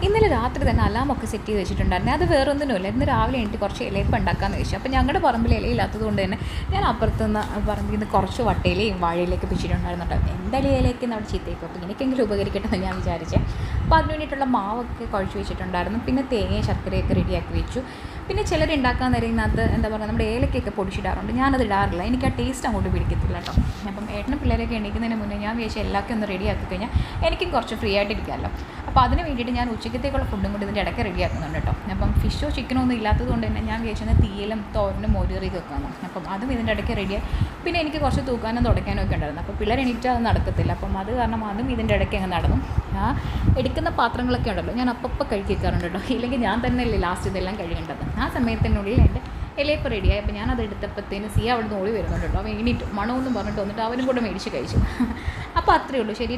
ഇന്നലെ രാത്രി തന്നെ അലാമൊക്കെ സെറ്റ് ചെയ്ത് വെച്ചിട്ടുണ്ടായിരുന്നു. അത് വേറൊന്നിനുമില്ല, ഇന്ന് രാവിലെ എനിക്ക് കുറച്ച് ഇലയപ്പം ഉണ്ടാക്കാമെന്ന് വെച്ചു. അപ്പോൾ ഞങ്ങളുടെ പറമ്പിൽ ഇലയില്ലാത്തത് കൊണ്ട് തന്നെ ഞാൻ അപ്പുറത്തുനിന്ന് പറമ്പിൽ നിന്ന് കുറച്ച് വട്ടയിലയും വാഴയിലേക്ക് പിടിച്ചിട്ടുണ്ടായിരുന്നു കേട്ടോ. എന്തായാലും ഇലയ്ക്ക് അവിടെ ചീത്തയ്ക്കും, അപ്പോൾ എനിക്കെങ്കിലും ഉപകരിക്കട്ടെ എന്ന് ഞാൻ വിചാരിച്ചേ. അപ്പോൾ അതിന് വേണ്ടിയിട്ടുള്ള മാവൊക്കെ കുഴച്ച് വെച്ചിട്ടുണ്ടായിരുന്നു. പിന്നെ തേങ്ങയും ശർക്കരയൊക്കെ റെഡിയാക്കി വെച്ചു. പിന്നെ ചിലർ ഉണ്ടാക്കാൻ നേരത്തിനകത്ത് എന്താ പറയുക, നമ്മുടെ ഏലക്കൊക്കെ പൊടിച്ചിടാറുണ്ട്. ഞാനത് ഇടാറില്ല, എനിക്ക് ആ ടേസ്റ്റ് അങ്ങോട്ട് പിടിക്കത്തില്ല കേട്ടോ. അപ്പം ഏട്ടനും പിള്ളേരൊക്കെ എണീക്കുന്നതിന് മുന്നേ ഞാൻ വിചാരിച്ചാൽ എല്ലാവർക്കും ഒന്ന് റെഡിയാക്കി കഴിഞ്ഞാൽ എനിക്കും കുറച്ച് ഫ്രീ ആയിട്ടിരിക്കാമല്ലോ. അപ്പോൾ അതിന് വേണ്ടിയിട്ട് ഞാൻ ഉച്ചക്കത്തേക്കുള്ള ഫുഡും കൂടി ഇതിൻ്റെ ഇടയ്ക്ക് റെഡിയാക്കുന്നുണ്ട് കേട്ടോ. അപ്പം ഫിഷോ ചിക്കനോ ഒന്നും ഇല്ലാത്തത് കൊണ്ട് തന്നെ ഞാൻ വിചാരിച്ചത് തീയലും തോരനും മോരുകറിയൊക്കെ വെക്കാമെന്ന്. അപ്പം അതും ഇതിൻ്റെ ഇടയ്ക്ക് റെഡിയായി. പിന്നെ എനിക്ക് കുറച്ച് തൂക്കാനും തുടയ്ക്കാനും ഒക്കെ ഉണ്ടായിരുന്നു. അപ്പോൾ പിള്ളേർ എണീറ്റാൽ അത് നടക്കത്തില്ല. അപ്പം അത് കാരണം അതും ഇതിൻ്റെ ഇടയ്ക്ക് അങ്ങ് നടന്നു. ആ എടുക്കുന്ന പാത്രങ്ങളൊക്കെ ഉണ്ടല്ലോ ഞാൻ അപ്പം കഴുകിക്കാറുണ്ട് കേട്ടോ. ഇല്ലെങ്കിൽ ഞാൻ തന്നെയല്ലേ ലാസ്റ്റ് ഇതെല്ലാം കഴുകേണ്ടത്. ആ സമയത്തിനുള്ളിൽ എൻ്റെ ഇലയപ്പം റെഡിയായി. അപ്പോൾ ഞാനത് എടുത്തപ്പോഴത്തേന് സിയ അവിടെ നിന്ന് ഓടി വരുന്നുണ്ട് കേട്ടോ. അവൻ എണീറ്റു മണമെന്നും പറഞ്ഞിട്ട് വന്നിട്ട് അവനും കൂടെ മേടിച്ച് കഴിച്ചു. അപ്പോൾ അത്രയേ ഉള്ളൂ. ശരി.